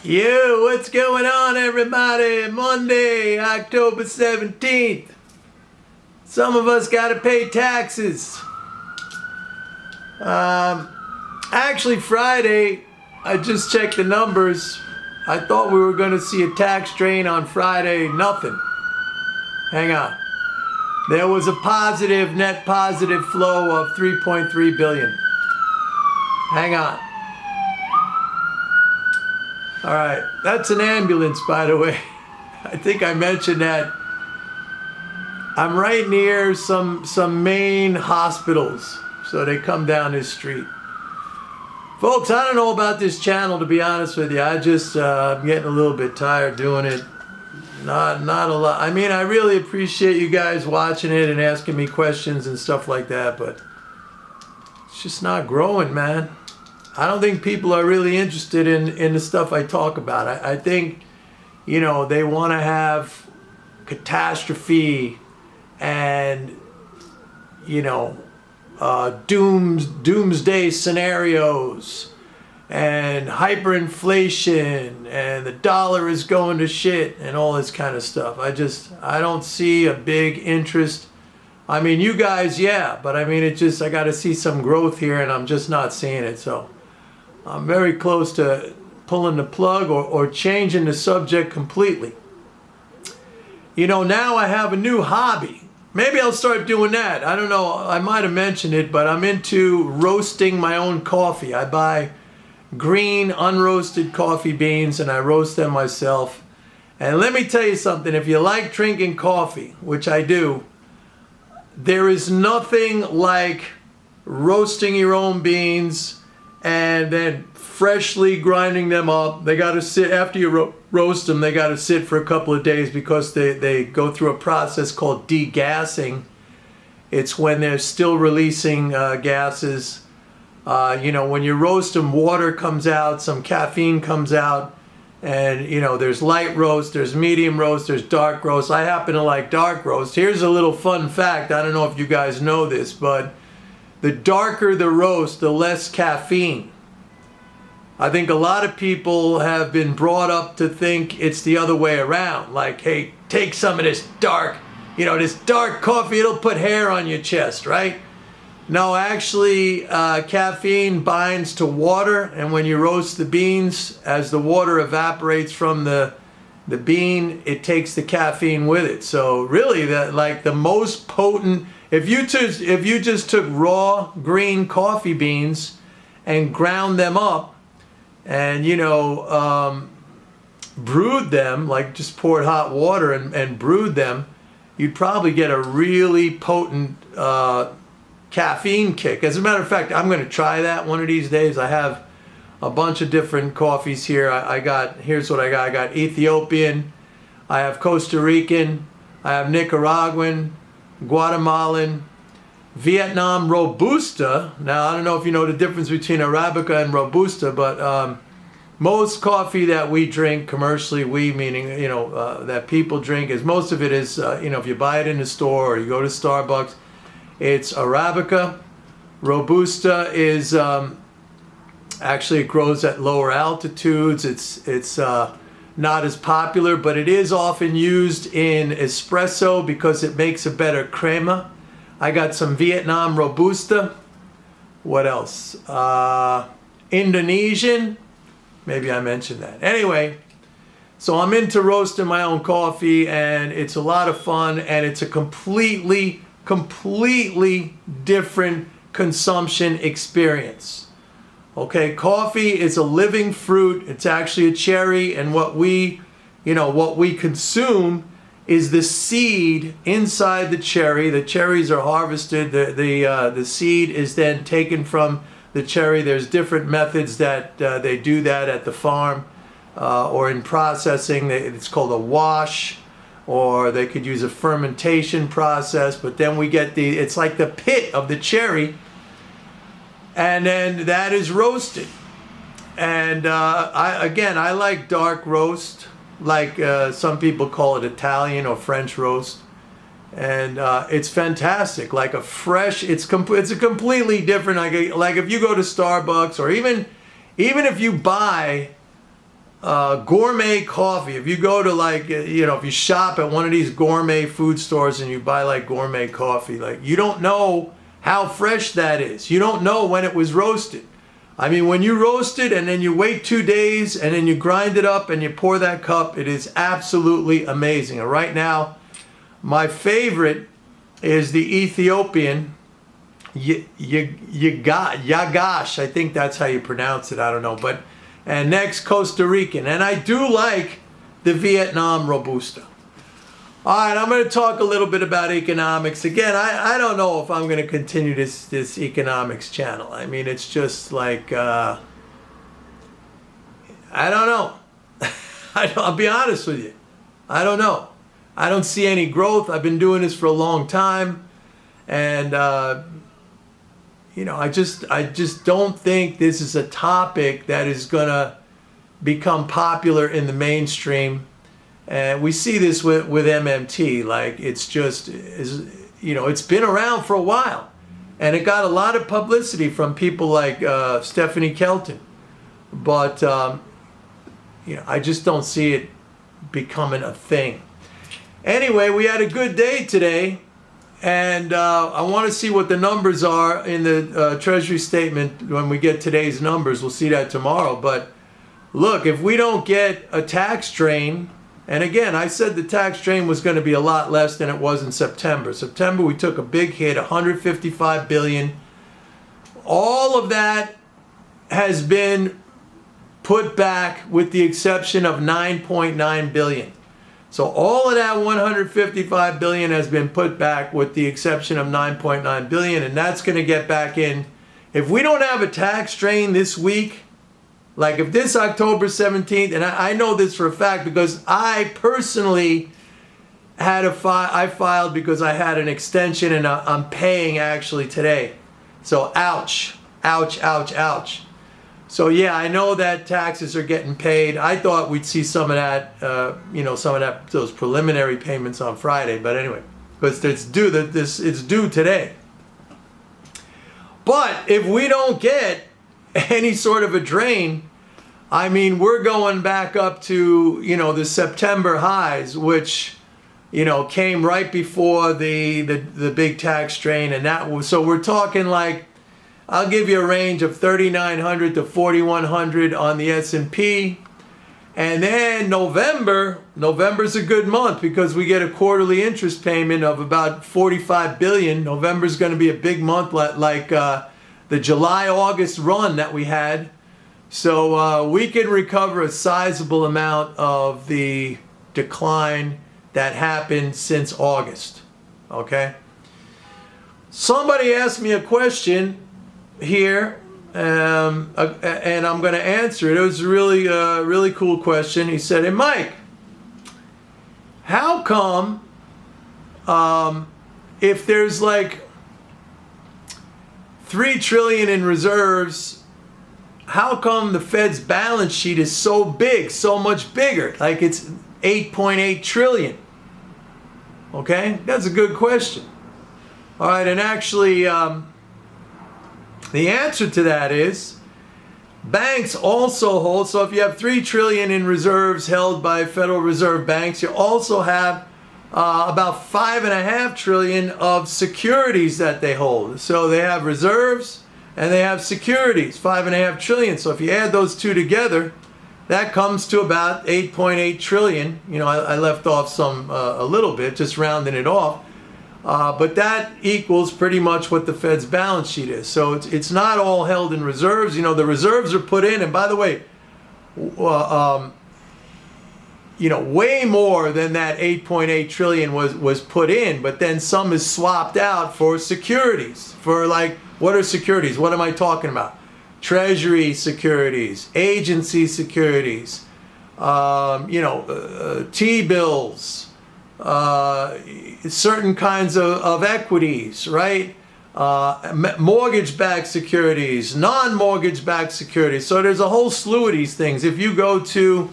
Yo, what's going on, everybody? Monday, October 17th. Some of us got to pay taxes. Actually, Friday, I just checked the numbers. I thought we were going to see a tax drain on Friday. Nothing. Hang on. There was a net positive flow of 3.3 billion. Hang on. All right, that's an ambulance, by the way. I think I mentioned that. I'm right near some main hospitals, so they come down this street. Folks, I don't know about this channel, to be honest with you. I just, I'm getting a little bit tired doing it. Not a lot. I mean, I really appreciate you guys watching it and asking me questions and stuff like that, but it's just not growing, man. I don't think people are really interested in the stuff I talk about. I think, you know, they want to have catastrophe and, you know, doomsday scenarios and hyperinflation and the dollar is going to shit and all this kind of stuff. I don't see a big interest. I mean, you guys, yeah, but I mean, I got to see some growth here and I'm just not seeing it. So I'm very close to pulling the plug or changing the subject completely. You know, now I have a new hobby. Maybe I'll start doing that. I don't know. I might have mentioned it, but I'm into roasting my own coffee. I buy green, unroasted coffee beans and I roast them myself. And let me tell you something. If you like drinking coffee, which I do, there is nothing like roasting your own beans and then freshly grinding them up. They got to sit, after you roast them, they got to sit for a couple of days because they go through a process called degassing. It's when they're still releasing gases. You know, when you roast them, water comes out, some caffeine comes out, and, you know, there's light roast, there's medium roast, there's dark roast. I happen to like dark roast. Here's a little fun fact. I don't know if you guys know this, but the darker the roast, the less caffeine. I think a lot of people have been brought up to think it's the other way around. Like, hey, take some of this dark, you know, this dark coffee, it'll put hair on your chest, right? No, actually, caffeine binds to water, and when you roast the beans, as the water evaporates from the bean, it takes the caffeine with it. So really, the most potent, if you just took raw green coffee beans and ground them up and, you know, brewed them, like just poured hot water and brewed them, you'd probably get a really potent caffeine kick. As a matter of fact, I'm going to try that one of these days. I have a bunch of different coffees here. Here's what I got. I got Ethiopian, I have Costa Rican, I have Nicaraguan, Guatemalan, Vietnam Robusta. Now, I don't know if you know the difference between Arabica and Robusta, but most coffee that we drink commercially, we meaning, you know, that people drink, is most of it is, you know, if you buy it in the store or you go to Starbucks, it's Arabica. Robusta is, actually it grows at lower altitudes. It's not as popular, but it is often used in espresso because it makes a better crema. I got some Vietnam Robusta. What else? Indonesian. Maybe I mentioned that. Anyway, so I'm into roasting my own coffee, and it's a lot of fun, and it's a completely different consumption experience. Okay, coffee is a living fruit. It's actually a cherry, and what we consume is the seed inside the cherry. The cherries are harvested. The seed is then taken from the cherry. There's different methods that they do that at the farm or in processing. It's called a wash, or they could use a fermentation process. But then we get it's like the pit of the cherry, and then that is roasted. And I like dark roast, like some people call it Italian or French roast. And it's fantastic, like a fresh, it's a completely different, like if you go to Starbucks, or even if you buy gourmet coffee. If you go to like, if you shop at one of these gourmet food stores and you buy like gourmet coffee, like you don't know how fresh that is. You don't know when it was roasted. I mean, when you roast it and then you wait 2 days and then you grind it up and you pour that cup, it is absolutely amazing. And right now, my favorite is the Ethiopian Yagash. I think that's how you pronounce it. I don't know. And next, Costa Rican. And I do like the Vietnam Robusta. All right, I'm going to talk a little bit about economics. Again, I don't know if I'm going to continue this economics channel. I mean, it's just like, I don't know. I'll be honest with you. I don't know. I don't see any growth. I've been doing this for a long time. And, I just don't think this is a topic that is going to become popular in the mainstream. And we see this with MMT, like it's been around for a while. And it got a lot of publicity from people like Stephanie Kelton. But, I just don't see it becoming a thing. Anyway, we had a good day today. And I want to see what the numbers are in the Treasury Statement when we get today's numbers. We'll see that tomorrow. But look, if we don't get a tax drain, and again, I said the tax drain was going to be a lot less than it was in September. September, we took a big hit, $155 billion. All of that has been put back with the exception of $9.9 billion. So all of that $155 billion has been put back with the exception of $9.9 billion, and that's going to get back in. If we don't have a tax drain this week, like if this October 17th, and I know this for a fact because I personally had I filed because I had an extension and I'm paying actually today. So ouch, ouch, ouch, ouch. So yeah, I know that taxes are getting paid. I thought we'd see some of that, those preliminary payments on Friday. But anyway, because it's due today. But if we don't get any sort of a drain, I mean, we're going back up to, the September highs, which, came right before the big tax drain. And that was, so we're talking like, I'll give you a range of 3,900 to 4,100 on the S&P. And then November's a good month because we get a quarterly interest payment of about $45 billion. November's going to be a big month like the July-August run that we had. So we can recover a sizable amount of the decline that happened since August. Okay? Somebody asked me a question here, and I'm going to answer it. It was a really cool question. He said, "Hey, Mike, how come if there's like $3 trillion in reserves, how come the Fed's balance sheet is so big, so much bigger? Like it's 8.8 trillion." Okay, that's a good question. All right, and actually, the answer to that is banks also hold. So if you have $3 trillion in reserves held by Federal Reserve banks, you also have about $5.5 trillion of securities that they hold. So they have reserves and they have securities, $5.5 trillion. So if you add those two together, that comes to about 8.8 trillion. I left off some a little bit, just rounding it off. But that equals pretty much what the Fed's balance sheet is. So it's not all held in reserves. The reserves are put in, and by the way, way more than that 8.8 trillion was put in, but then some is swapped out for securities. For like, what are securities? What am I talking about? Treasury securities, agency securities, T-bills, certain kinds of equities, right? Mortgage-backed securities, non-mortgage-backed securities. So there's a whole slew of these things. If you go to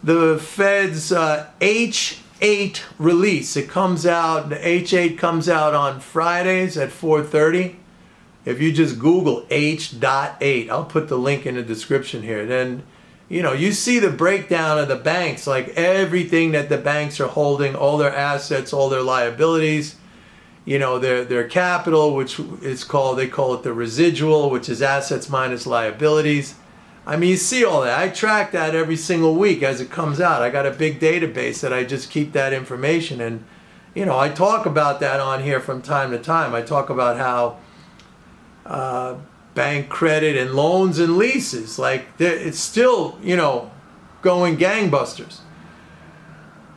the Fed's H8 release, the H8 comes out on Fridays at 4:30. If you just Google H.8, I'll put the link in the description here, then you see the breakdown of the banks, like everything that the banks are holding, all their assets, all their liabilities, their capital, which is they call it the residual, which is assets minus liabilities. I mean, you see all that. I track that every single week as it comes out. I got a big database that I just keep that information. And, I talk about that on here from time to time. I talk about how bank credit and loans and leases, like it's still, going gangbusters.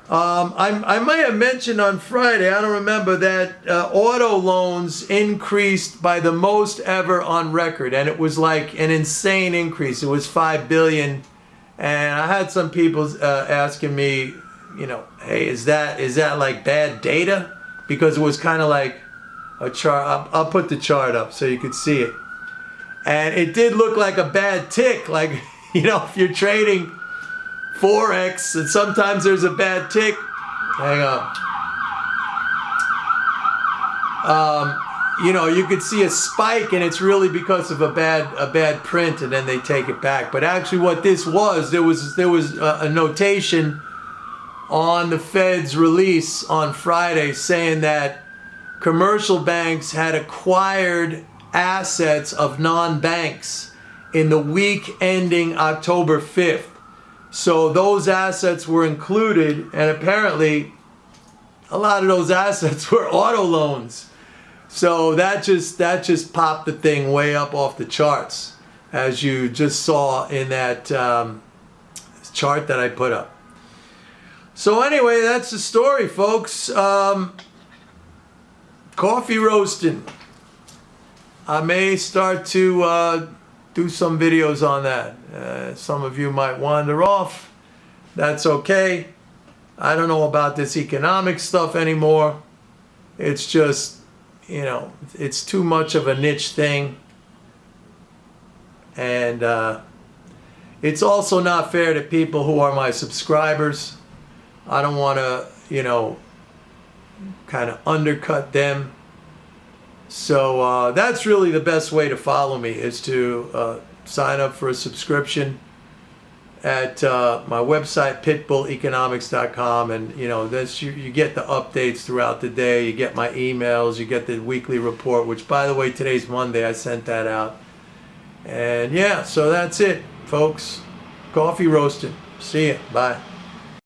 I might have mentioned on Friday, I don't remember, that auto loans increased by the most ever on record, and it was like an insane increase. It was $5 billion, and I had some people asking me, hey, is that like bad data? Because it was kind of like a chart. I'll put the chart up so you could see it, and it did look like a bad tick. Like, if you're trading Forex, and sometimes there's a bad tick. Hang on. You could see a spike, and it's really because of a bad print, and then they take it back. But actually, what this was, there was a notation on the Fed's release on Friday saying that commercial banks had acquired assets of non-banks in the week ending October 5th. So those assets were included, and apparently a lot of those assets were auto loans. So that just popped the thing way up off the charts, as you just saw in that chart that I put up. So anyway, that's the story, folks. Coffee roasting. I may start to do some videos on that. Some of you might wander off. That's okay. I don't know about this economic stuff anymore. It's just, it's too much of a niche thing. And it's also not fair to people who are my subscribers. I don't want to, kind of undercut them. So that's really the best way to follow me, is to sign up for a subscription at my website, pitbulleconomics.com, and you get the updates throughout the day. You get my emails, you get the weekly report, which, by the way, today's Monday. I sent that out. And yeah, so that's it, folks. Coffee roasting. See ya. Bye.